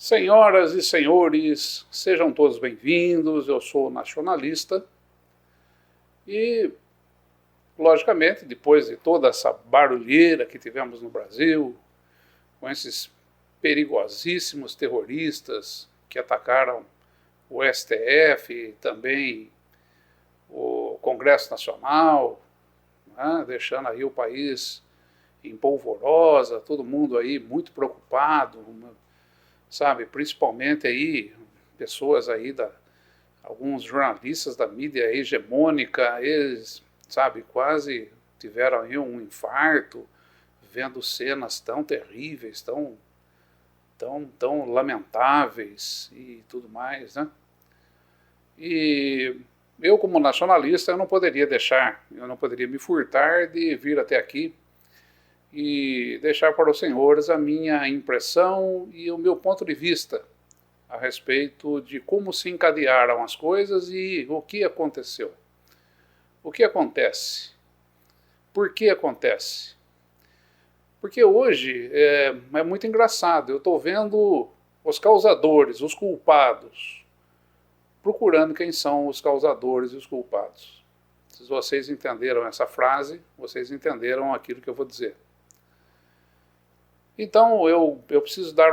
Senhoras e senhores, sejam todos bem-vindos. Eu sou nacionalista e, logicamente, depois de toda essa barulheira que tivemos no Brasil, com esses perigosíssimos terroristas que atacaram o STF e também o Congresso Nacional, né, deixando aí o país em polvorosa, todo mundo aí muito preocupado, sabe, principalmente aí pessoas aí alguns jornalistas da mídia hegemônica, eles, sabe, quase tiveram aí um infarto vendo cenas tão terríveis, tão lamentáveis e tudo mais, né? E eu, como nacionalista, eu não poderia me furtar de vir até aqui e deixar para os senhores a minha impressão e o meu ponto de vista a respeito de como se encadearam as coisas e o que aconteceu. O que acontece? Por que acontece? Porque hoje é muito engraçado, eu estou vendo os causadores, os culpados, procurando quem são os causadores e os culpados. Se vocês entenderam essa frase, vocês entenderam aquilo que eu vou dizer. Então eu preciso dar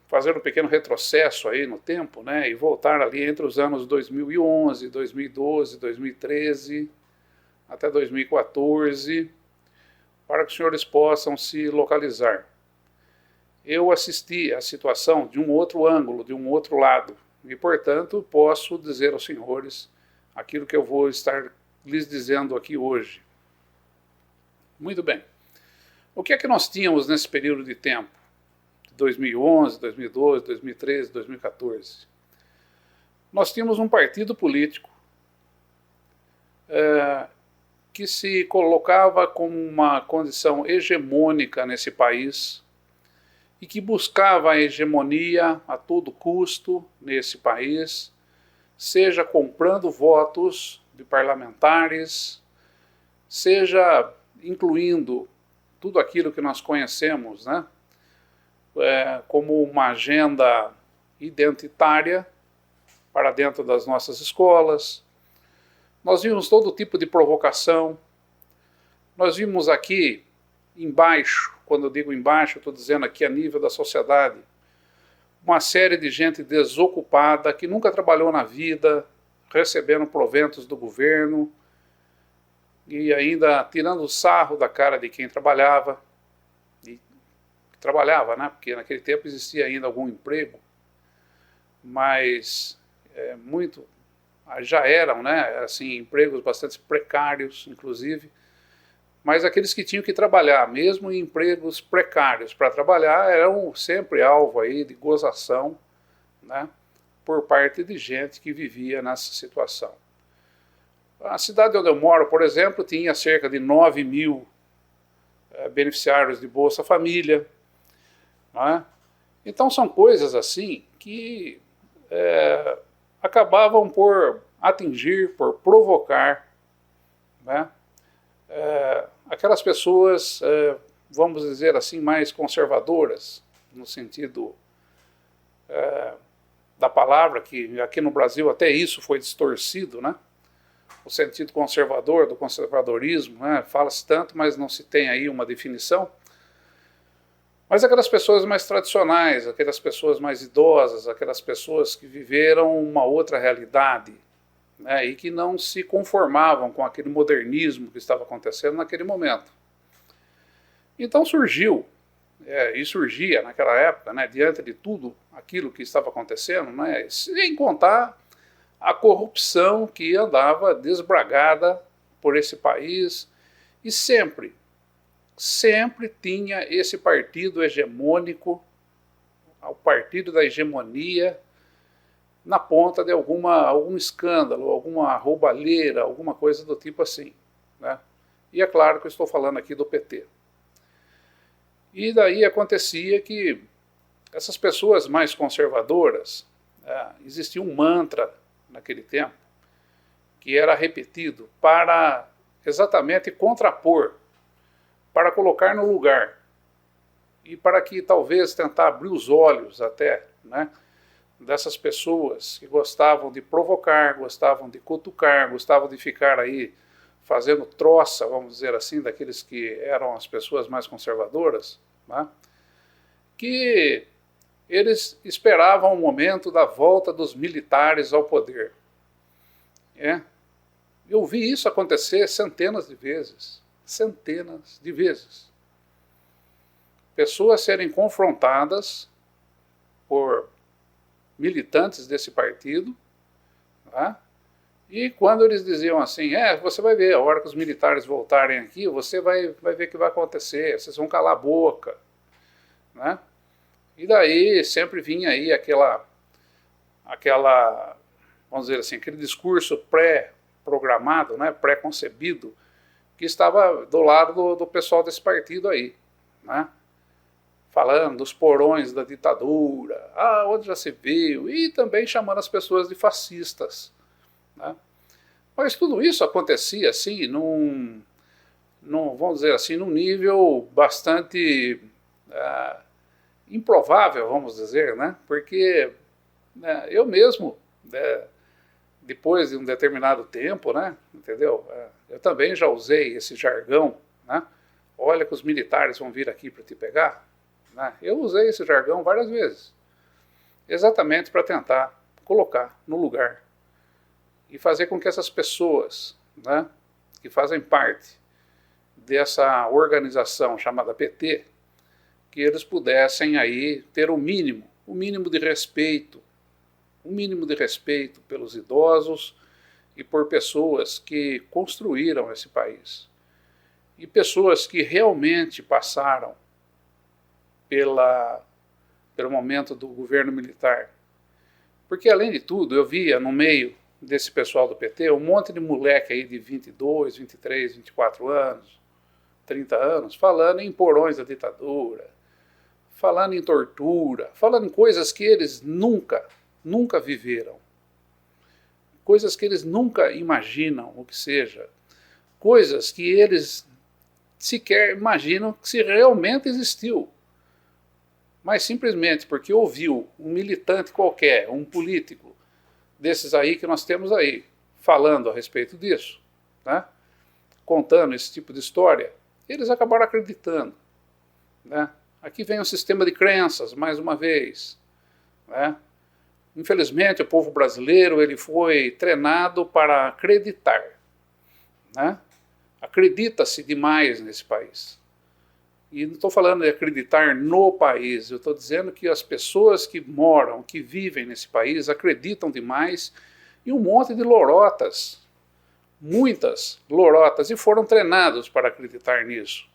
fazer um pequeno retrocesso aí no tempo, né, e voltar ali entre os anos 2011, 2012, 2013 até 2014, para que os senhores possam se localizar. Eu assisti a situação de um outro ângulo, de um outro lado, e portanto posso dizer aos senhores aquilo que eu vou estar lhes dizendo aqui hoje. Muito bem. O que é que nós tínhamos nesse período de tempo? 2011, 2012, 2013, 2014. Nós tínhamos um partido político que se colocava como uma condição hegemônica nesse país e que buscava a hegemonia a todo custo nesse país, seja comprando votos de parlamentares, seja incluindo tudo aquilo que nós conhecemos, né, como uma agenda identitária para dentro das nossas escolas. Nós vimos todo tipo de provocação. Nós vimos aqui embaixo, quando eu digo embaixo, eu estou dizendo aqui a nível da sociedade, uma série de gente desocupada, que nunca trabalhou na vida, recebendo proventos do governo, e ainda tirando sarro da cara de quem trabalhava, né? Porque naquele tempo existia ainda algum emprego, mas já eram, né, assim, empregos bastante precários, inclusive, mas aqueles que tinham que trabalhar, mesmo em empregos precários para trabalhar, eram sempre alvo aí de gozação, né, por parte de gente que vivia nessa situação. A cidade onde eu moro, por exemplo, tinha cerca de 9 mil beneficiários de Bolsa Família, né? Então são coisas assim que acabavam por atingir, por provocar, né, aquelas pessoas, vamos dizer assim, mais conservadoras, no sentido da palavra, que aqui no Brasil até isso foi distorcido, né? O sentido conservador, do conservadorismo, né? Fala-se tanto, mas não se tem aí uma definição. Mas aquelas pessoas mais tradicionais, aquelas pessoas mais idosas, aquelas pessoas que viveram uma outra realidade, né, e que não se conformavam com aquele modernismo que estava acontecendo naquele momento. Então surgia naquela época, né, diante de tudo aquilo que estava acontecendo, né, sem contar a corrupção que andava desbragada por esse país, e sempre tinha esse partido hegemônico, o partido da hegemonia, na ponta de algum escândalo, alguma roubalheira, alguma coisa do tipo assim, né? E é claro que eu estou falando aqui do PT. E daí acontecia que essas pessoas mais conservadoras, existia um mantra naquele tempo, que era repetido para exatamente contrapor, para colocar no lugar e para que talvez tentar abrir os olhos até, né, dessas pessoas que gostavam de provocar, gostavam de cutucar, gostavam de ficar aí fazendo troça, vamos dizer assim, daqueles que eram as pessoas mais conservadoras, né, que eles esperavam o momento da volta dos militares ao poder. Eu vi isso acontecer centenas de vezes. Centenas de vezes. Pessoas serem confrontadas por militantes desse partido, tá? E quando eles diziam assim, você vai ver, a hora que os militares voltarem aqui, você vai ver o que vai acontecer, vocês vão calar a boca, né? E daí sempre vinha aí aquela, vamos dizer assim, aquele discurso pré-programado, né, pré-concebido, que estava do lado do pessoal desse partido aí, né? Falando dos porões da ditadura, onde já se viu, e também chamando as pessoas de fascistas, né? Mas tudo isso acontecia assim, vamos dizer assim, num nível bastante improvável, vamos dizer, né? Porque eu mesmo, depois de um determinado tempo, né, entendeu? Eu também já usei esse jargão, né? Olha que os militares vão vir aqui para te pegar, né? Eu usei esse jargão várias vezes, exatamente para tentar colocar no lugar e fazer com que essas pessoas, né, que fazem parte dessa organização chamada PT, que eles pudessem aí ter o mínimo de respeito, pelos idosos e por pessoas que construíram esse país. E pessoas que realmente passaram pelo momento do governo militar. Porque, além de tudo, eu via no meio desse pessoal do PT um monte de moleque aí de 22, 23, 24 anos, 30 anos, falando em porões da ditadura, falando em tortura, falando em coisas que eles nunca viveram, coisas que eles nunca imaginam o que seja, coisas que eles sequer imaginam que se realmente existiu, mas simplesmente porque ouviu um militante qualquer, um político desses aí que nós temos aí, falando a respeito disso, né, contando esse tipo de história, eles acabaram acreditando, né? Aqui vem um sistema de crenças, mais uma vez, né? Infelizmente, o povo brasileiro ele foi treinado para acreditar, né? Acredita-se demais nesse país. E não estou falando de acreditar no país, eu estou dizendo que as pessoas que moram, que vivem nesse país, acreditam demais em um monte de lorotas, muitas lorotas, e foram treinados para acreditar nisso.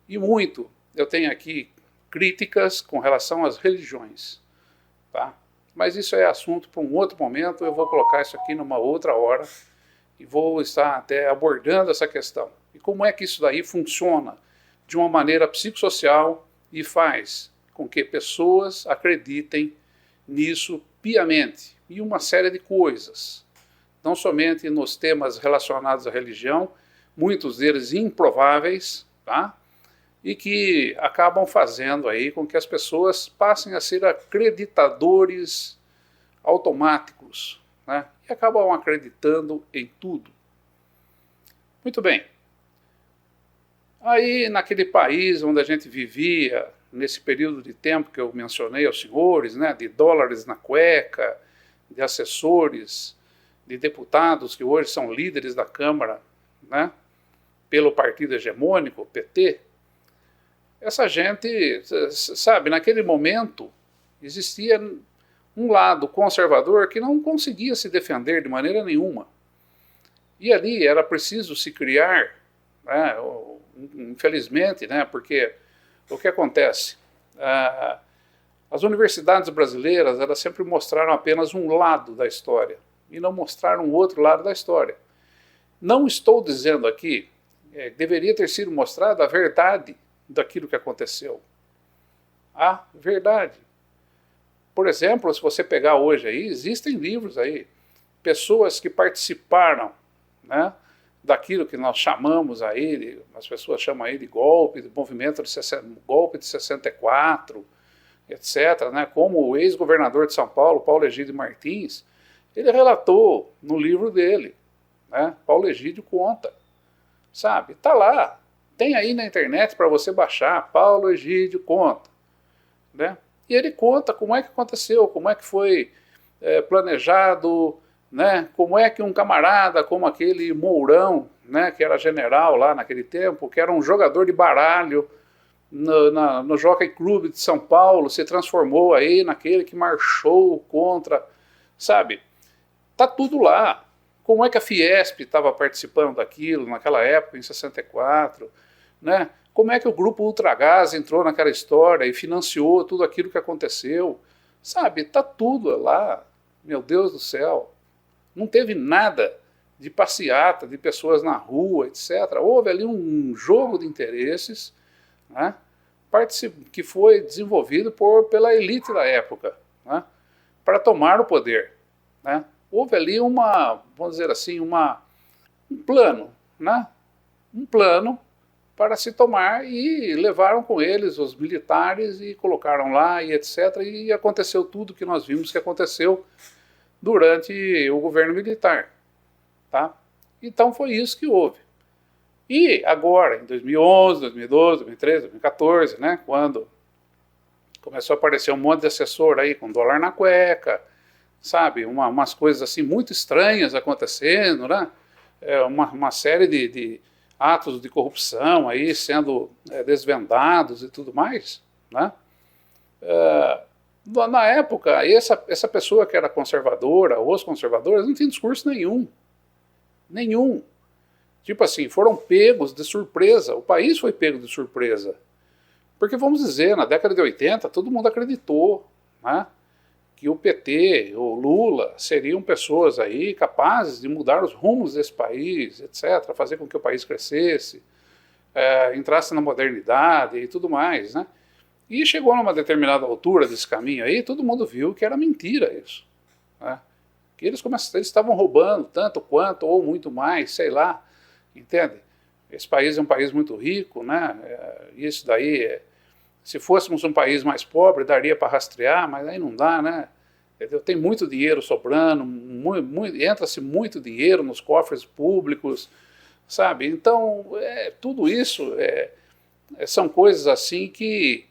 E muito, eu tenho aqui críticas com relação às religiões, tá? Mas isso é assunto para um outro momento, eu vou colocar isso aqui numa outra hora e vou estar até abordando essa questão. E como é que isso daí funciona de uma maneira psicossocial e faz com que pessoas acreditem nisso piamente, e uma série de coisas, não somente nos temas relacionados à religião, muitos deles improváveis, tá? E que acabam fazendo aí com que as pessoas passem a ser acreditadores automáticos, né? E acabam acreditando em tudo. Muito bem. Aí, naquele país onde a gente vivia, nesse período de tempo que eu mencionei aos senhores, né, de dólares na cueca, de assessores, de deputados que hoje são líderes da Câmara, né, pelo partido hegemônico, o PT, essa gente, sabe, naquele momento existia um lado conservador que não conseguia se defender de maneira nenhuma. E ali era preciso se criar, né, infelizmente, né, porque o que acontece? As universidades brasileiras elas sempre mostraram apenas um lado da história e não mostraram um outro lado da história. Não estou dizendo aqui que deveria ter sido mostrada a verdade daquilo que aconteceu. A verdade. Por exemplo, se você pegar hoje aí, existem livros aí, pessoas que participaram, né, daquilo que nós chamamos aí, as pessoas chamam aí de golpe, de movimento de golpe de 64, etc., né? Como o ex-governador de São Paulo, Paulo Egídio Martins, ele relatou no livro dele, né? Paulo Egídio conta, sabe? Está lá, tem aí na internet para você baixar, Paulo Egídio conta, né? E ele conta como é que aconteceu, como é que foi planejado, né? Como é que um camarada como aquele Mourão, né, que era general lá naquele tempo, que era um jogador de baralho no Jockey Club de São Paulo, se transformou aí naquele que marchou contra, sabe? Tá tudo lá. Como é que a Fiesp estava participando daquilo naquela época, em 64, né? Como é que o grupo Ultragás entrou naquela história e financiou tudo aquilo que aconteceu, sabe? Tá tudo lá, meu Deus do céu. Não teve nada de passeata, de pessoas na rua, etc. Houve ali um jogo de interesses, né, que foi desenvolvido pela elite da época, né, para tomar o poder. Né. Houve ali vamos dizer assim, um plano, né, um plano para se tomar, e levaram com eles os militares e colocaram lá, e etc. E aconteceu tudo que nós vimos que aconteceu durante o governo militar, tá? Então foi isso que houve. E agora, em 2011, 2012, 2013, 2014, né, quando começou a aparecer um monte de assessor aí com dólar na cueca, sabe, umas coisas assim muito estranhas acontecendo, né, uma série de atos de corrupção aí sendo desvendados e tudo mais, né, na época, essa pessoa que era conservadora, os conservadores, não tinha discurso nenhum. Nenhum. Tipo assim, foram pegos de surpresa. O país foi pego de surpresa. Porque, vamos dizer, na década de 80, todo mundo acreditou, né, que o PT, o Lula, seriam pessoas aí capazes de mudar os rumos desse país, etc., fazer com que o país crescesse, entrasse na modernidade e tudo mais, né? E chegou numa determinada altura desse caminho aí, todo mundo viu que era mentira isso, né? Que eles estavam roubando tanto quanto, ou muito mais, sei lá, entende? Esse país é um país muito rico, né? Isso daí, se fôssemos um país mais pobre, daria para rastrear, mas aí não dá, né? Tem muito dinheiro sobrando, entra-se muito dinheiro nos cofres públicos, sabe? Então, tudo isso são coisas assim que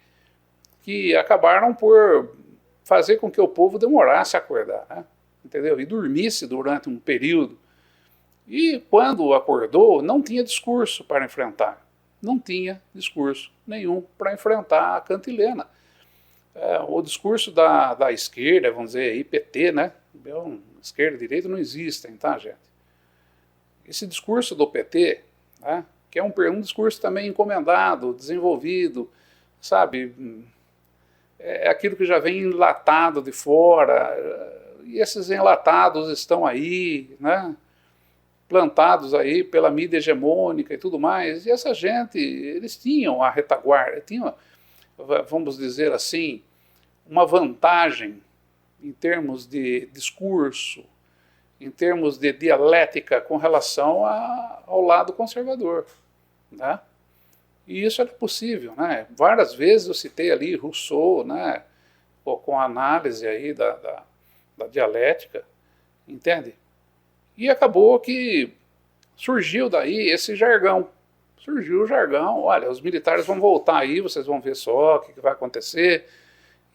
acabaram por fazer com que o povo demorasse a acordar, né? Entendeu? E dormisse durante um período. E quando acordou, não tinha discurso para enfrentar. Não tinha discurso nenhum para enfrentar a cantilena. O discurso da esquerda, vamos dizer, IPT, né? Esquerda e direita não existem, tá, gente? Esse discurso do PT, né, que é um discurso também encomendado, desenvolvido, sabe? É aquilo que já vem enlatado de fora, e esses enlatados estão aí, né, plantados aí pela mídia hegemônica e tudo mais, e essa gente, eles tinham a retaguarda, tinham, vamos dizer assim, uma vantagem em termos de discurso, em termos de dialética com relação ao lado conservador, né? E isso era possível, né? Várias vezes eu citei ali Rousseau, né, com a análise aí da dialética, entende? E acabou que surgiu daí esse jargão. Surgiu o jargão, olha, os militares vão voltar aí, vocês vão ver só o que vai acontecer.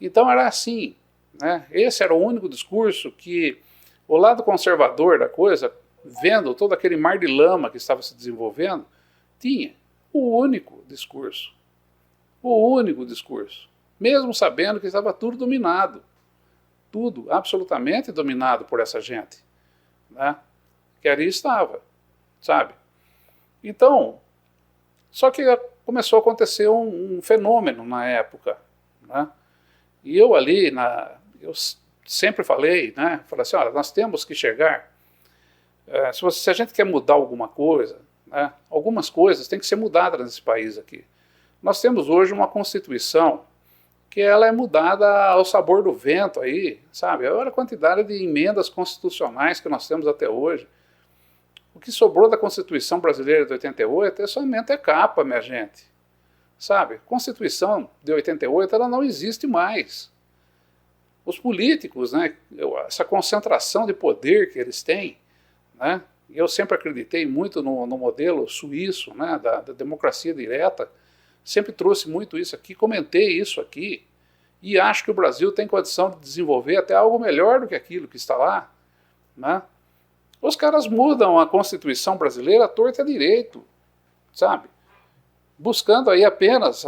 Então era assim, né? Esse era o único discurso que o lado conservador da coisa, vendo todo aquele mar de lama que estava se desenvolvendo, tinha o único discurso. O único discurso. Mesmo sabendo que estava tudo dominado. Tudo, absolutamente dominado por essa gente, né? Que ali estava, sabe? Então, só que começou a acontecer um fenômeno na época, né? E eu ali, eu sempre falei, né? Falei assim, olha, nós temos que chegar, se a gente quer mudar alguma coisa, né, algumas coisas têm que ser mudadas nesse país aqui. Nós temos hoje uma Constituição que ela é mudada ao sabor do vento aí, sabe? Olha a quantidade de emendas constitucionais que nós temos até hoje. O que sobrou da Constituição Brasileira de 88 é somente a capa, minha gente. Sabe? A Constituição de 88 ela não existe mais. Os políticos, né, essa concentração de poder que eles têm, né, eu sempre acreditei muito no modelo suíço, né, da democracia direta, sempre trouxe muito isso aqui, comentei isso aqui, e acho que o Brasil tem condição de desenvolver até algo melhor do que aquilo que está lá. Né? Os caras mudam a Constituição brasileira à torta e à direito, sabe? Buscando aí apenas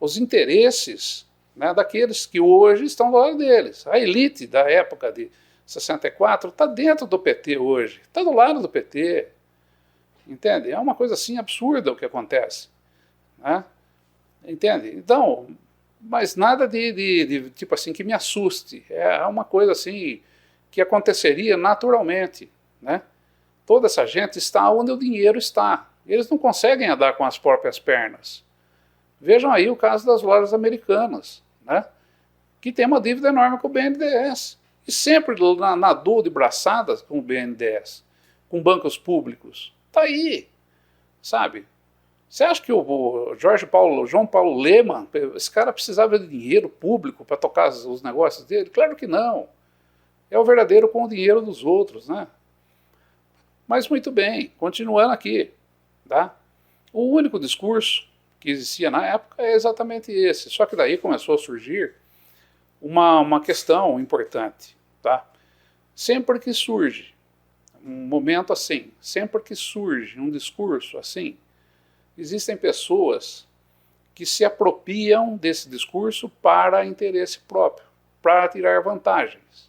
os interesses, né, daqueles que hoje estão do lado deles. A elite da época de 64 está dentro do PT hoje, está do lado do PT. Entende? É uma coisa assim absurda o que acontece. Né? Entende? Então, mas nada de tipo assim que me assuste. É uma coisa assim que aconteceria naturalmente. Né? Toda essa gente está onde o dinheiro está. Eles não conseguem andar com as próprias pernas. Vejam aí o caso das lojas americanas, né? Que tem uma dívida enorme com o BNDES. E sempre nadou de braçadas com o BNDES, com bancos públicos. Está aí, sabe? Você acha que o João Paulo Lemann, esse cara precisava de dinheiro público para tocar os negócios dele? Claro que não. É o verdadeiro com o dinheiro dos outros, né? Mas muito bem, continuando aqui, tá? O único discurso que existia na época é exatamente esse, só que daí começou a surgir uma questão importante, tá? Sempre que surge um momento assim, sempre que surge um discurso assim, existem pessoas que se apropriam desse discurso para interesse próprio, para tirar vantagens,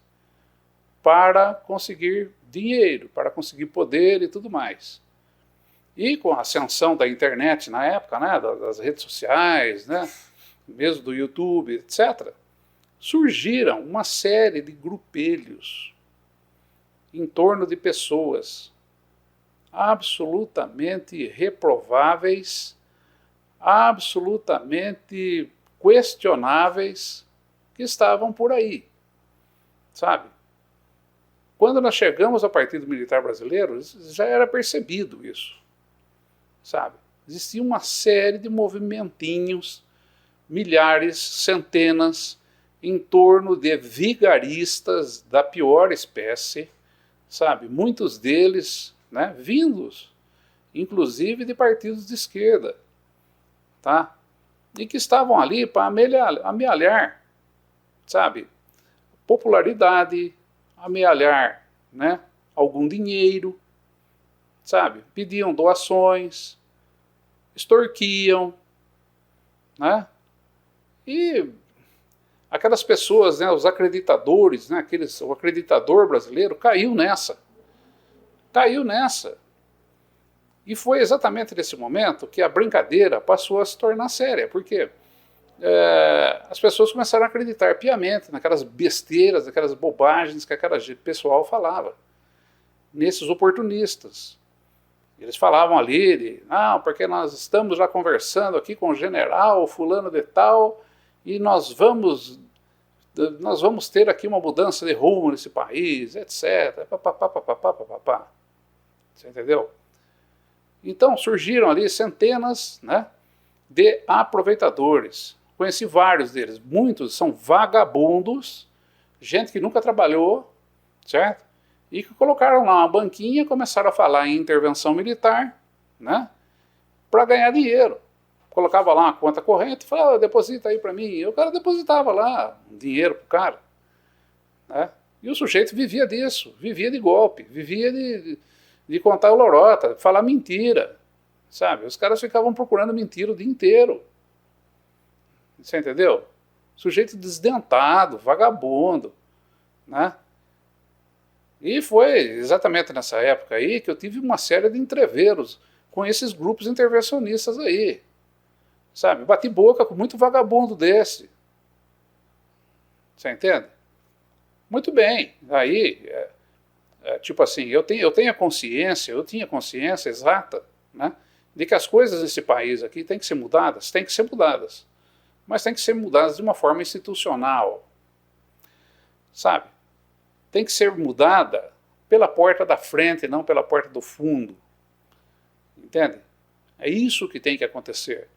para conseguir dinheiro, para conseguir poder e tudo mais. E com a ascensão da internet na época, né, das redes sociais, né, mesmo do YouTube, etc., surgiram uma série de grupelhos em torno de pessoas absolutamente reprováveis, absolutamente questionáveis, que estavam por aí, sabe? Quando nós chegamos ao Partido Militar Brasileiro, já era percebido isso, sabe? Existia uma série de movimentinhos, milhares, centenas, em torno de vigaristas da pior espécie, sabe? Muitos deles, né, vindos, inclusive de partidos de esquerda, tá? E que estavam ali para amealhar, sabe? Popularidade, amealhar, né, algum dinheiro, sabe? Pediam doações, extorquiam, né? E aquelas pessoas, né, os acreditadores, né, o acreditador brasileiro caiu nessa. Caiu nessa. E foi exatamente nesse momento que a brincadeira passou a se tornar séria, porque as pessoas começaram a acreditar piamente naquelas besteiras, naquelas bobagens que aquela pessoal falava, nesses oportunistas. Eles falavam ali de, não, porque nós estamos já conversando aqui com o general fulano de tal, e nós vamos ter aqui uma mudança de rumo nesse país, etc. Papapá. Você entendeu? Então surgiram ali centenas, né, de aproveitadores. Conheci vários deles, muitos são vagabundos, gente que nunca trabalhou, certo? E que colocaram lá uma banquinha e começaram a falar em intervenção militar, né, para ganhar dinheiro. Colocava lá uma conta corrente e falava, deposita aí para mim. E o cara depositava lá dinheiro para o cara. Né? E o sujeito vivia disso, vivia de golpe, vivia de contar lorota, falar mentira. Sabe? Os caras ficavam procurando mentira o dia inteiro. Você entendeu? Sujeito desdentado, vagabundo. Né? E foi exatamente nessa época aí que eu tive uma série de entreveros com esses grupos intervencionistas aí. Sabe, bati boca com muito vagabundo desse. Você entende? Muito bem. Aí, tipo assim, eu tinha consciência exata, né, de que as coisas nesse país aqui têm que ser mudadas, mas têm que ser mudadas de uma forma institucional. Sabe? Tem que ser mudada pela porta da frente, não pela porta do fundo. Entende? É isso que tem que acontecer.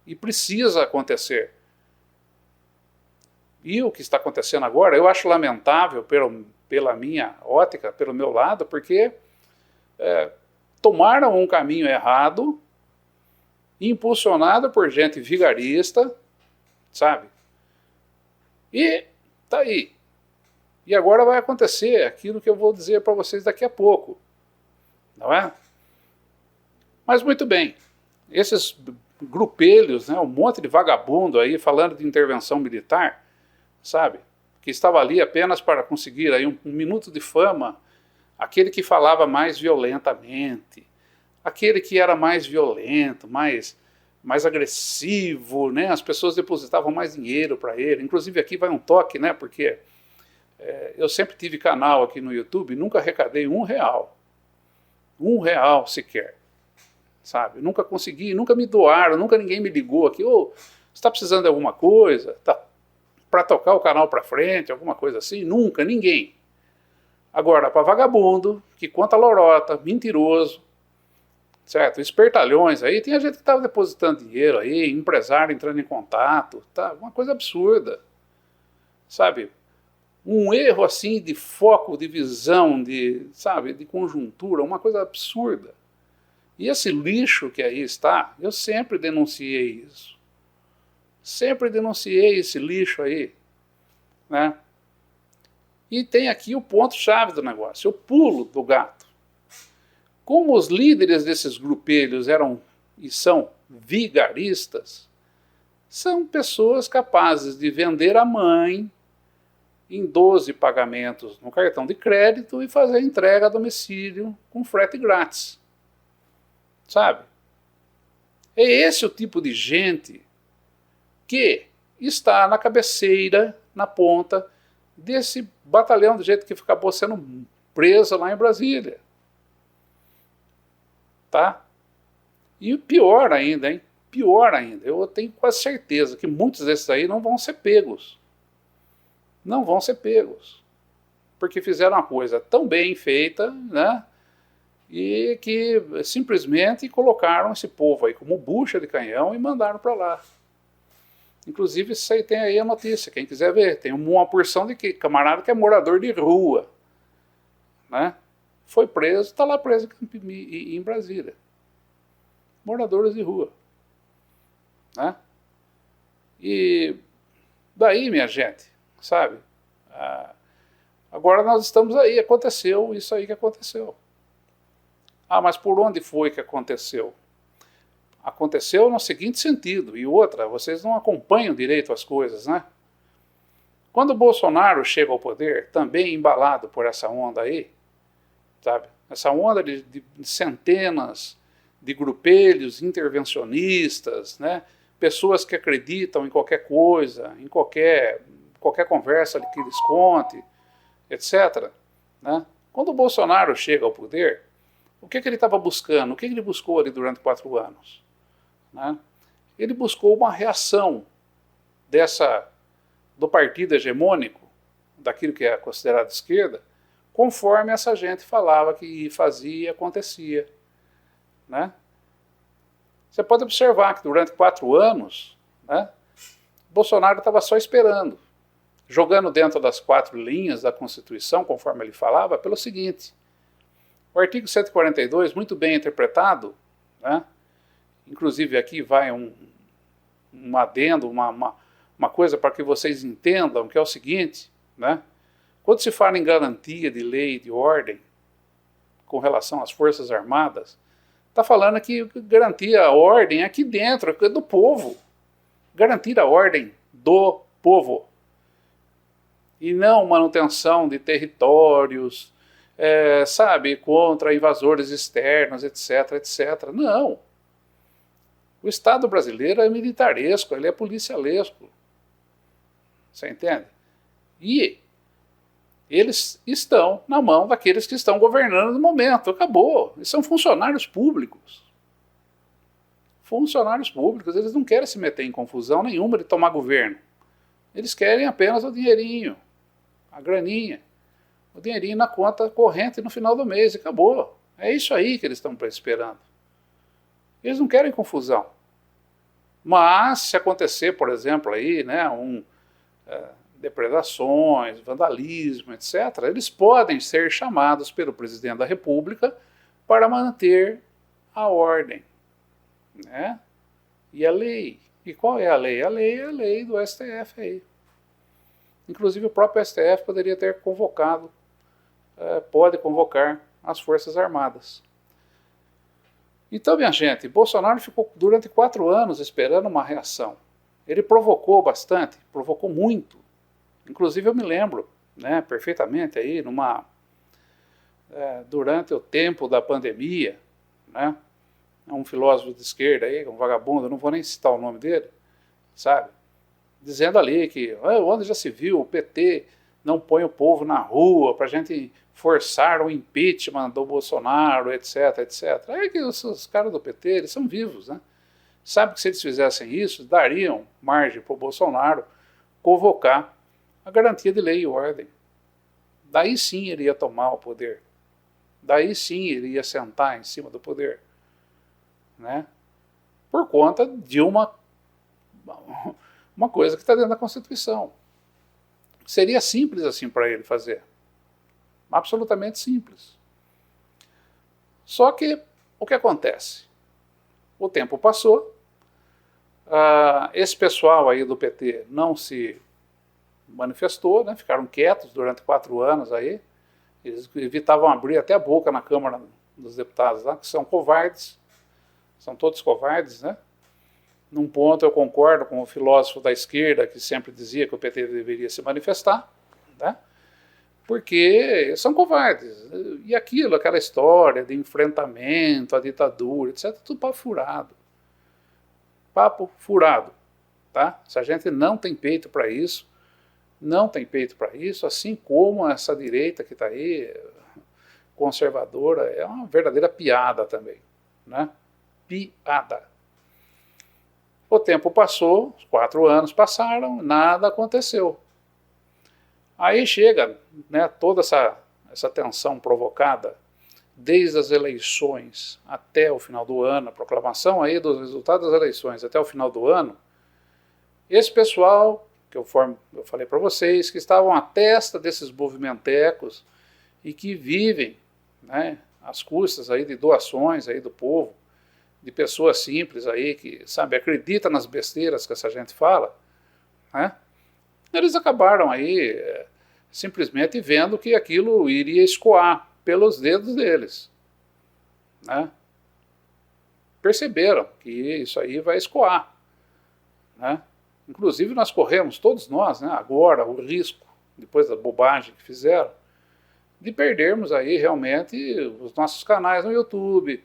E precisa acontecer. E o que está acontecendo agora, eu acho lamentável pela minha ótica, pelo meu lado, porque tomaram um caminho errado, impulsionado por gente vigarista, sabe? E tá aí. E agora vai acontecer aquilo que eu vou dizer para vocês daqui a pouco. Não é? Mas muito bem. Esses grupelhos, né, um monte de vagabundo aí falando de intervenção militar, sabe? Que estava ali apenas para conseguir aí um minuto de fama, aquele que falava mais violentamente, aquele que era mais violento, mais agressivo, né? As pessoas depositavam mais dinheiro para ele. Inclusive aqui vai um toque, né? Porque eu sempre tive canal aqui no YouTube, nunca arrecadei R$1. R$1 sequer. Sabe? Nunca consegui, nunca me doaram, nunca ninguém me ligou aqui. Ô, você está precisando de alguma coisa? Tá, para tocar o canal para frente, alguma coisa assim? Nunca, ninguém. Agora, para vagabundo, que conta lorota, mentiroso, certo? Espertalhões aí, tem a gente que estava depositando dinheiro aí, empresário entrando em contato, tá? Uma coisa absurda, sabe? Um erro assim de foco, de visão, sabe, de conjuntura, uma coisa absurda. E esse lixo que aí está, eu sempre denunciei isso. Sempre denunciei esse lixo aí, né? E tem aqui o ponto-chave do negócio, o pulo do gato. Como os líderes desses grupelhos eram e são vigaristas, são pessoas capazes de vender a mãe em 12 pagamentos no cartão de crédito e fazer a entrega a domicílio com frete grátis. Sabe? É esse o tipo de gente que está na cabeceira, na ponta desse batalhão de gente que acabou sendo presa lá em Brasília. Tá? E pior ainda, hein? Pior ainda, eu tenho quase certeza que muitos desses aí não vão ser pegos. Não vão ser pegos. Porque fizeram uma coisa tão bem feita, né? E que simplesmente colocaram esse povo aí como bucha de canhão e mandaram para lá. Inclusive, isso aí tem aí a notícia, quem quiser ver. Tem uma porção de camarada que é morador de rua, né? Foi preso, está lá preso em Brasília. Moradores de rua. Né? E daí, minha gente, sabe? Agora nós estamos aí, aconteceu isso aí que aconteceu. Ah, mas por onde foi que aconteceu? Aconteceu no seguinte sentido, e outra, vocês não acompanham direito as coisas, né? Quando o Bolsonaro chega ao poder, também embalado por essa onda aí, sabe? Essa onda de centenas de grupelhos intervencionistas, né? Pessoas que acreditam em qualquer coisa, em qualquer conversa que eles contem, etc. Né? Quando o Bolsonaro chega ao poder, o que ele estava buscando? O que ele buscou ali durante 4 anos? Né? Ele buscou uma reação do partido hegemônico, daquilo que é considerado esquerda, conforme essa gente falava que fazia e acontecia. Né? Você pode observar que durante 4 anos, né, Bolsonaro estava só esperando, jogando dentro das 4 linhas da Constituição, conforme ele falava, pelo seguinte: o artigo 142, muito bem interpretado, né, inclusive aqui vai um adendo, uma coisa para que vocês entendam, que é o seguinte, né, quando se fala em garantia de lei e de ordem com relação às Forças Armadas, está falando que garantir a ordem aqui dentro, é do povo. Garantir a ordem do povo. E não manutenção de territórios, sabe, contra invasores externos, etc, etc. Não. O Estado brasileiro é militaresco, ele é policialesco. Você entende? E eles estão na mão daqueles que estão governando no momento. Acabou. Eles são funcionários públicos. Funcionários públicos, eles não querem se meter em confusão nenhuma de tomar governo. Eles querem apenas o dinheirinho, a graninha. o dinheirinho na conta corrente no final do mês e acabou. É isso aí que eles estão esperando. Eles não querem confusão. Mas se acontecer, por exemplo, aí, né, depredações, vandalismo, etc., eles podem ser chamados pelo presidente da República para manter a ordem, né? E a lei. E qual é a lei? A lei é a lei do STF aí. Inclusive o próprio STF poderia ter convocado, pode convocar as Forças Armadas. Então, minha gente, Bolsonaro ficou durante 4 anos esperando uma reação. Ele provocou bastante, provocou muito. Inclusive eu me lembro, né, perfeitamente aí, durante o tempo da pandemia, né, um filósofo de esquerda aí, um vagabundo, eu não vou nem citar o nome dele, sabe? Dizendo ali que, onde já se viu, o PT não põe o povo na rua para a gente forçar o impeachment do Bolsonaro, etc, etc. É que os caras do PT, eles são vivos, né? Sabe que se eles fizessem isso, dariam margem para o Bolsonaro convocar a garantia de lei e ordem. Daí sim ele ia tomar o poder. Daí sim ele ia sentar em cima do poder, né? Por conta de uma coisa que está dentro da Constituição. Seria simples assim para ele fazer. Absolutamente simples. Só que o que acontece? O tempo passou, esse pessoal aí do PT não se manifestou, né? Ficaram quietos durante 4 anos aí, eles evitavam abrir até a boca na Câmara dos Deputados, lá, que são covardes, são todos covardes, né? Num ponto eu concordo com o filósofo da esquerda que sempre dizia que o PT deveria se manifestar, né? Porque são covardes. E aquela história de enfrentamento à ditadura, etc., tudo papo furado. Papo furado, tá? Se a gente não tem peito para isso, não tem peito para isso, assim como essa direita que está aí, conservadora, é uma verdadeira piada também, né? Piada. O tempo passou, os 4 anos passaram, nada aconteceu. Aí chega, né, toda essa tensão provocada, desde as eleições até o final do ano, a proclamação aí dos resultados das eleições até o final do ano, esse pessoal, que eu falei para vocês, que estavam à testa desses movimentecos e que vivem, né, às custas aí de doações aí do povo, de pessoas simples aí que, sabe, acreditam nas besteiras que essa gente fala, né? Eles acabaram aí simplesmente vendo que aquilo iria escoar pelos dedos deles, né? Perceberam que isso aí vai escoar, né? Inclusive nós corremos, todos nós, né, agora, o risco, depois da bobagem que fizeram, de perdermos aí realmente os nossos canais no YouTube.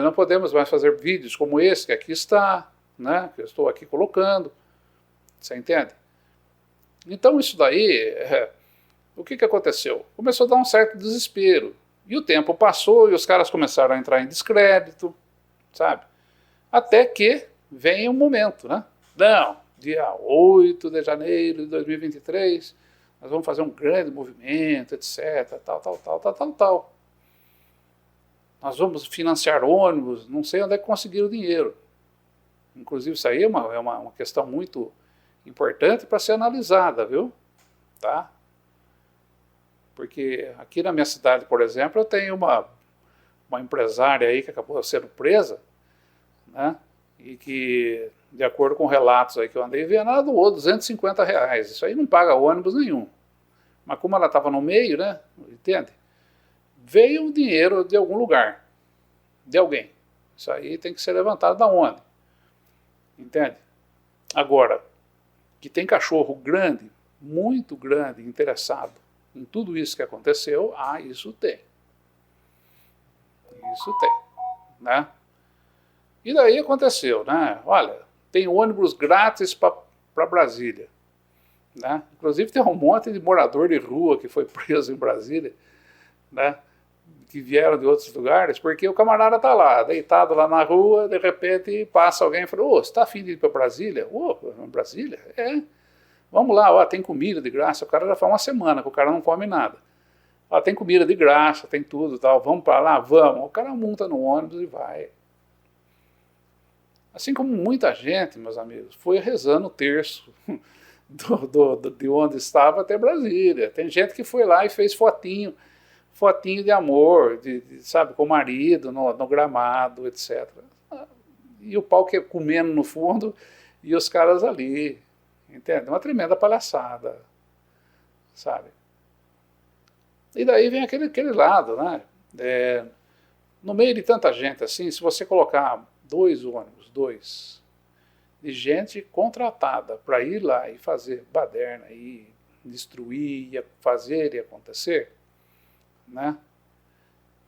Não podemos mais fazer vídeos como esse que aqui está, né, que eu estou aqui colocando, você entende? Então isso daí, o que aconteceu? Começou a dar um certo desespero, e o tempo passou e os caras começaram a entrar em descrédito, sabe? Até que vem um momento, né? Não, dia 8 de janeiro de 2023, nós vamos fazer um grande movimento, etc, tal. Nós vamos financiar ônibus, não sei onde é que conseguiram o dinheiro. Inclusive isso aí é uma questão muito importante para ser analisada, viu? Tá? Porque aqui na minha cidade, por exemplo, eu tenho uma empresária aí que acabou sendo presa, né? E que, de acordo com relatos aí que eu andei vendo, ela doou R$250. Isso aí não paga ônibus nenhum. Mas como ela estava no meio, né? Entende? Veio um dinheiro de algum lugar, de alguém. Isso aí tem que ser levantado da onde? Entende? Agora, que tem cachorro grande, muito grande, interessado em tudo isso que aconteceu, isso tem. Isso tem, né? E daí aconteceu, né? Olha, tem ônibus grátis para Brasília, né? Inclusive tem um monte de morador de rua que foi preso em Brasília, né? Que vieram de outros lugares, porque o camarada está lá, deitado lá na rua, de repente passa alguém e fala, você está afim de ir para Brasília? Brasília? Vamos lá, tem comida de graça. O cara já faz uma semana que o cara não come nada. Tem comida de graça, tem tudo, tal. Vamos para lá? Vamos. O cara monta no ônibus e vai. Assim como muita gente, meus amigos, foi rezando o terço de onde estava até Brasília. Tem gente que foi lá e fez fotinho de amor, sabe, com o marido, no gramado, etc. E o pau comendo no fundo e os caras ali, entende? Uma tremenda palhaçada, sabe? E daí vem aquele lado, né? No meio de tanta gente assim, se você colocar 2 ônibus, de gente contratada para ir lá e fazer baderna, e destruir, fazer e acontecer, né?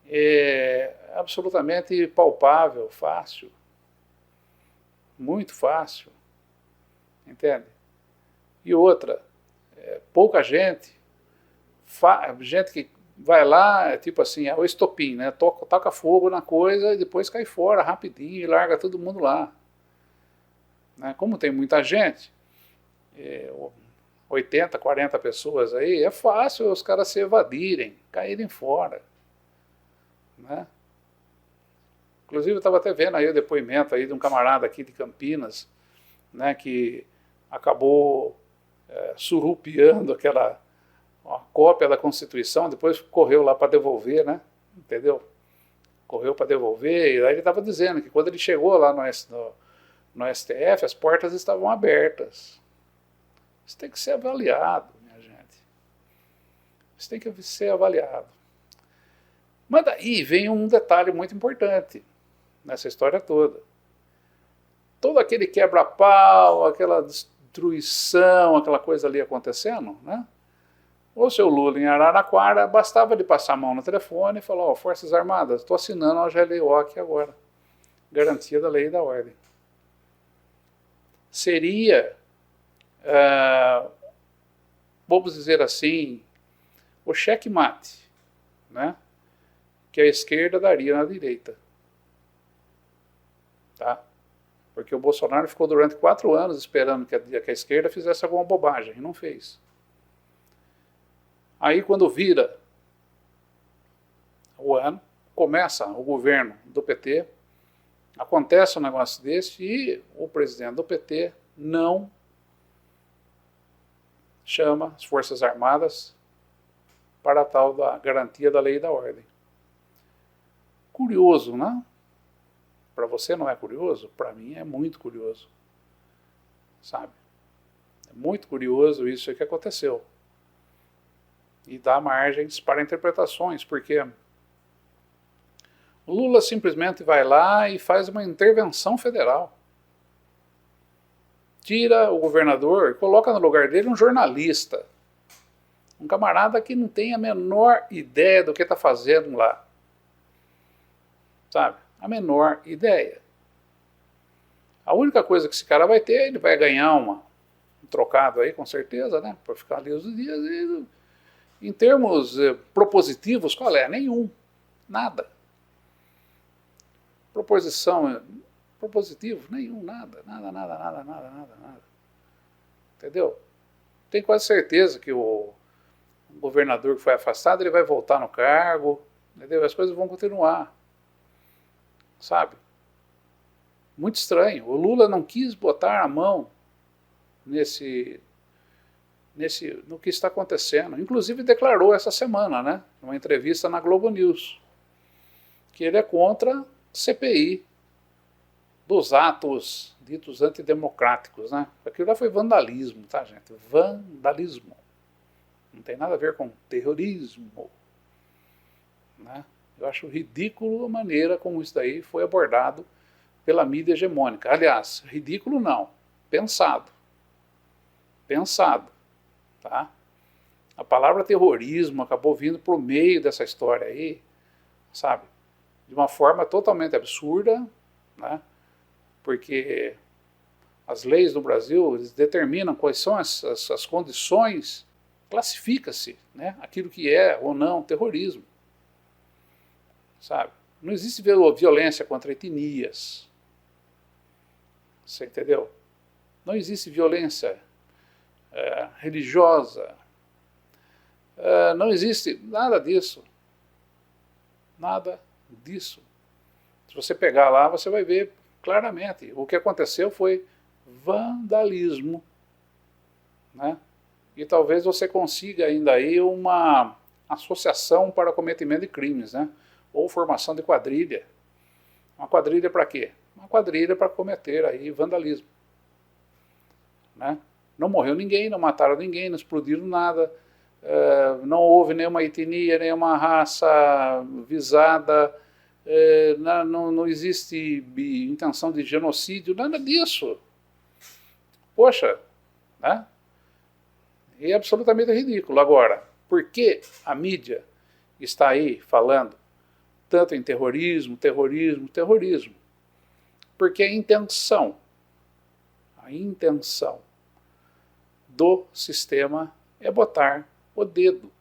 É absolutamente palpável, fácil, muito fácil, entende? E outra, pouca gente, gente que vai lá, tipo assim, é o estopim, né? Toca fogo na coisa e depois cai fora rapidinho e larga todo mundo lá. Né? Como tem muita gente, 80, 40 pessoas aí, é fácil os caras se evadirem, caírem fora. Né? Inclusive eu estava até vendo aí o depoimento aí de um camarada aqui de Campinas, né, que acabou surrupiando uma cópia da Constituição, depois correu lá para devolver, né? Entendeu? Correu para devolver, e aí ele estava dizendo que quando ele chegou lá no STF, as portas estavam abertas. Isso tem que ser avaliado, minha gente. Isso tem que ser avaliado. Mas daí vem um detalhe muito importante nessa história toda. Todo aquele quebra-pau, aquela destruição, aquela coisa ali acontecendo, né? O seu Lula em Araraquara, bastava de passar a mão no telefone e falar, ó, Forças Armadas, estou assinando a GLO aqui agora. Garantia da lei e da ordem. Seria, vamos dizer assim, o checkmate, né, que a esquerda daria na direita. Tá? Porque o Bolsonaro ficou durante 4 anos esperando que a esquerda fizesse alguma bobagem, e não fez. Aí quando vira o ano, começa o governo do PT, acontece um negócio desse e o presidente do PT não chama as Forças Armadas para a tal da garantia da lei e da ordem. Curioso, né? Para você não é curioso? Para mim é muito curioso. Sabe? É muito curioso isso que aconteceu. E dá margens para interpretações, porque o Lula simplesmente vai lá e faz uma intervenção federal. Tira o governador e coloca no lugar dele um jornalista. Um camarada que não tem a menor ideia do que está fazendo lá. Sabe? A menor ideia. A única coisa que esse cara vai ter, ele vai ganhar um trocado aí, com certeza, né? Para ficar ali os dias. E, em termos propositivos, qual é? Nenhum. Nada. Propositivo? Nenhum. Nada. Nada. Entendeu? Tenho quase certeza que o governador que foi afastado, ele vai voltar no cargo. Entendeu? As coisas vão continuar. Sabe? Muito estranho. O Lula não quis botar a mão no que está acontecendo. Inclusive declarou essa semana, né, numa entrevista na Globo News, que ele é contra a CPI dos atos ditos antidemocráticos, né? Aquilo lá foi vandalismo, tá, gente? Vandalismo. Não tem nada a ver com terrorismo, né? Eu acho ridículo a maneira como isso daí foi abordado pela mídia hegemônica. Aliás, ridículo não, pensado. Tá? A palavra terrorismo acabou vindo por meio dessa história aí, sabe? De uma forma totalmente absurda, né? Porque as leis do Brasil determinam quais são as condições, classifica-se, né, aquilo que é ou não terrorismo. Sabe? Não existe violência contra etnias. Você entendeu? Não existe violência religiosa. Não existe nada disso. Nada disso. Se você pegar lá, você vai ver claramente. O que aconteceu foi vandalismo, né? E talvez você consiga ainda aí uma associação para cometimento de crimes, né? Ou formação de quadrilha. Uma quadrilha para quê? Uma quadrilha para cometer aí vandalismo, né? Não morreu ninguém, não mataram ninguém, não explodiram nada, não houve nenhuma etnia, nenhuma raça visada, não existe intenção de genocídio, nada disso. Poxa, né? É absolutamente ridículo. Agora, por que a mídia está aí falando tanto em terrorismo, terrorismo, terrorismo? Porque a intenção do sistema é botar o dedo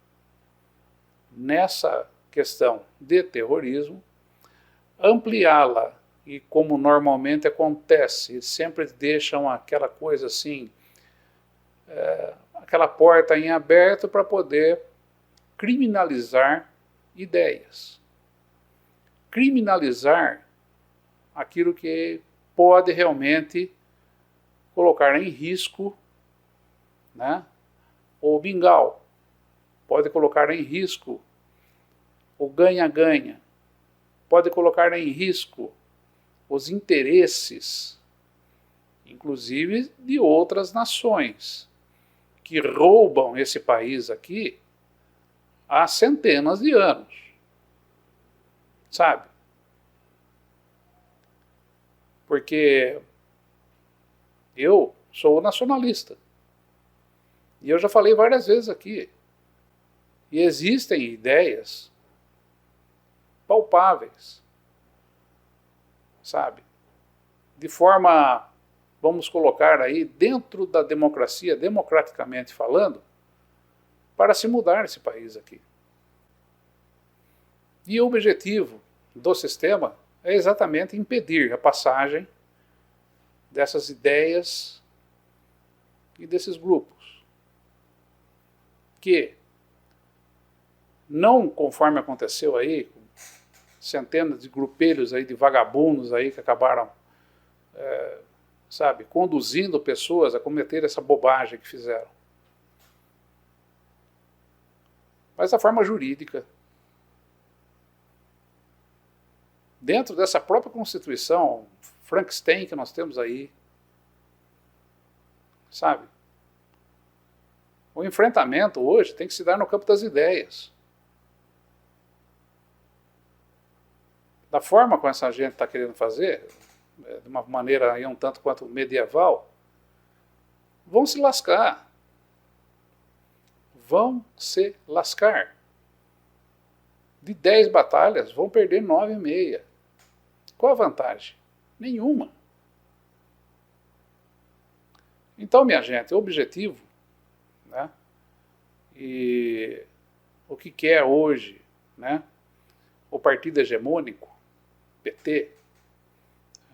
nessa questão de terrorismo, ampliá-la, e como normalmente acontece, sempre deixam aquela coisa assim, aquela porta em aberto para poder criminalizar ideias. Criminalizar aquilo que pode realmente colocar em risco, né, o bingal, pode colocar em risco o ganha-ganha, pode colocar em risco os interesses, inclusive de outras nações, que roubam esse país aqui há centenas de anos, sabe? Porque eu sou nacionalista, e eu já falei várias vezes aqui, e existem ideias palpáveis, sabe? De forma, vamos colocar aí, dentro da democracia, democraticamente falando, para se mudar esse país aqui. E o objetivo do sistema é exatamente impedir a passagem dessas ideias e desses grupos, que, não conforme aconteceu aí, centenas de grupelhos aí de vagabundos aí que acabaram, sabe, conduzindo pessoas a cometer essa bobagem que fizeram. Mas da forma jurídica. Dentro dessa própria Constituição, Frankenstein que nós temos aí, sabe? O enfrentamento hoje tem que se dar no campo das ideias. Da forma como essa gente está querendo fazer, de uma maneira aí um tanto quanto medieval, vão se lascar. Vão se lascar. De 10 batalhas, vão perder 9,5. Qual a vantagem? Nenhuma. Então, minha gente, o objetivo, né, e o que quer hoje, né, o partido hegemônico, PT,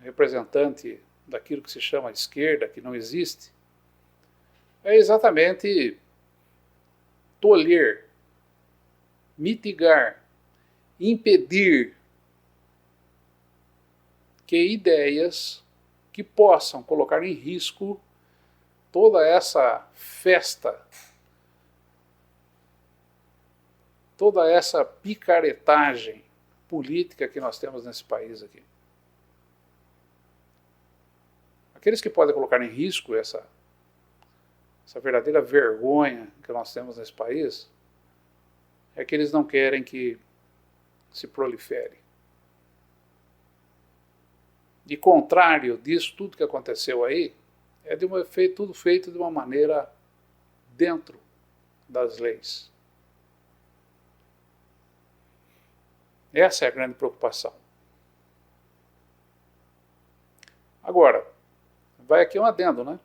representante daquilo que se chama esquerda, que não existe, é exatamente tolher, mitigar, impedir que ideias que possam colocar em risco toda essa festa, toda essa picaretagem política que nós temos nesse país aqui. Aqueles que podem colocar em risco essa verdadeira vergonha que nós temos nesse país, é que eles não querem que se prolifere. E contrário disso, tudo que aconteceu aí, é tudo feito de uma maneira dentro das leis. Essa é a grande preocupação. Agora, vai aqui um adendo, né?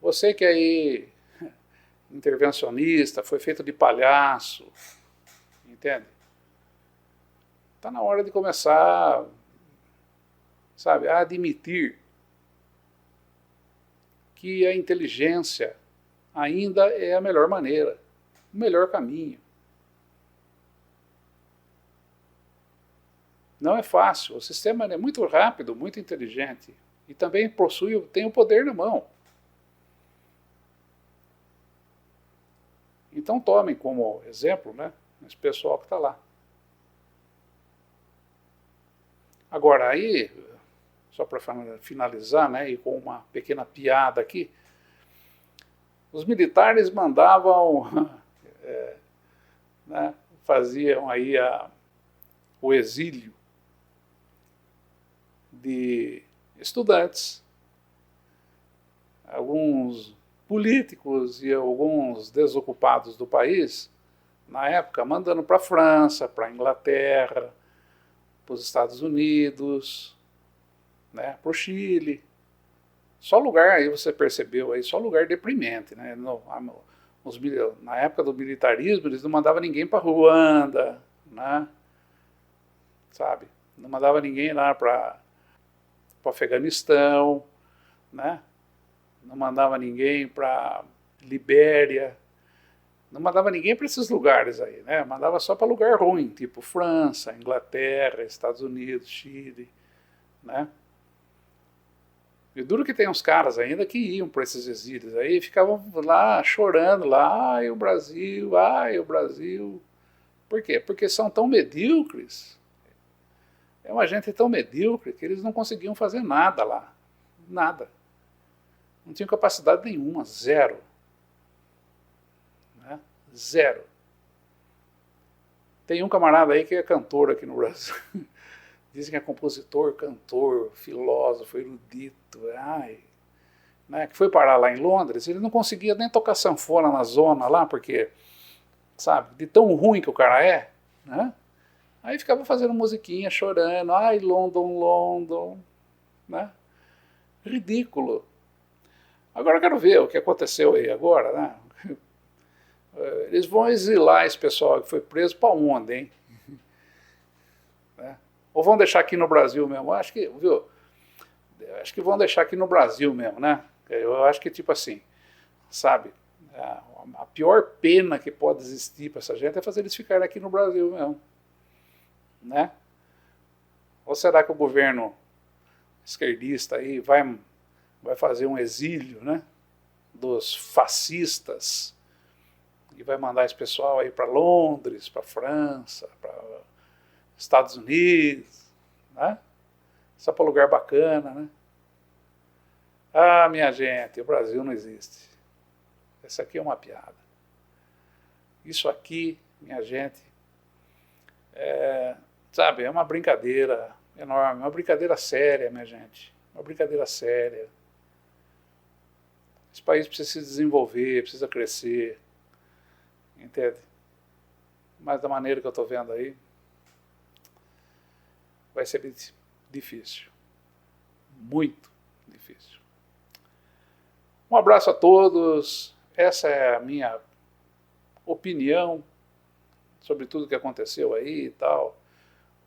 Você que é aí intervencionista, foi feito de palhaço, entende? Está na hora de começar, sabe, a admitir que a inteligência ainda é a melhor maneira. o melhor caminho. Não é fácil, o sistema é muito rápido, muito inteligente e também tem o poder na mão. Então tomem como exemplo, né, esse pessoal que está lá. Agora aí, só para finalizar, né, e com uma pequena piada aqui, os militares mandavam, né, faziam aí o exílio de estudantes, alguns políticos e alguns desocupados do país, na época, mandando para a França, para a Inglaterra, para os Estados Unidos, né, para o Chile. Só lugar, aí você percebeu, aí, só lugar deprimente. Né? Na época do militarismo, eles não mandavam ninguém para Ruanda, né? Sabe? Não mandava ninguém lá para o Afeganistão, né? Não mandava ninguém para Libéria, não mandava ninguém para esses lugares aí, né? Mandava só para lugar ruim, tipo França, Inglaterra, Estados Unidos, Chile, né? E duro que tem uns caras ainda que iam para esses exílios aí, ficavam lá chorando, lá, ai o Brasil, ai o Brasil. Por quê? Porque são tão medíocres. É uma gente tão medíocre que eles não conseguiam fazer nada lá. Nada. Não tinham capacidade nenhuma, zero. Né? Zero. Tem um camarada aí que é cantor aqui no Brasil. Dizem que é compositor, cantor, filósofo, erudito, né, que foi parar lá em Londres, ele não conseguia nem tocar sanfona na zona lá, porque, sabe, de tão ruim que o cara é, né? Aí ficava fazendo musiquinha, chorando, ai, London, London, né? Ridículo. Agora eu quero ver o que aconteceu aí agora, né? Eles vão exilar esse pessoal que foi preso para onde, hein? Né? Ou vão deixar aqui no Brasil mesmo? Acho que, viu? Acho que vão deixar aqui no Brasil mesmo, né? Eu acho que, tipo assim, sabe? A pior pena que pode existir para essa gente é fazer eles ficarem aqui no Brasil mesmo. Né? Ou será que o governo esquerdista aí vai fazer um exílio, né, dos fascistas e vai mandar esse pessoal aí para Londres, para França, para Estados Unidos, né? Só para lugar bacana, né? Ah, minha gente, o Brasil não existe. Essa aqui é uma piada. Isso aqui, minha gente, sabe, é uma brincadeira enorme, uma brincadeira séria, minha gente. Uma brincadeira séria. Esse país precisa se desenvolver, precisa crescer, entende? Mas da maneira que eu estou vendo aí, vai ser difícil. Muito difícil. Um abraço a todos. Essa é a minha opinião sobre tudo que aconteceu aí e tal.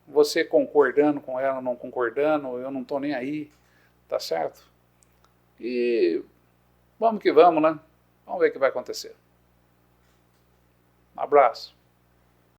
Você concordando com ela ou não concordando, eu não estou nem aí, tá certo? E vamos que vamos, né? Vamos ver o que vai acontecer. Um abraço.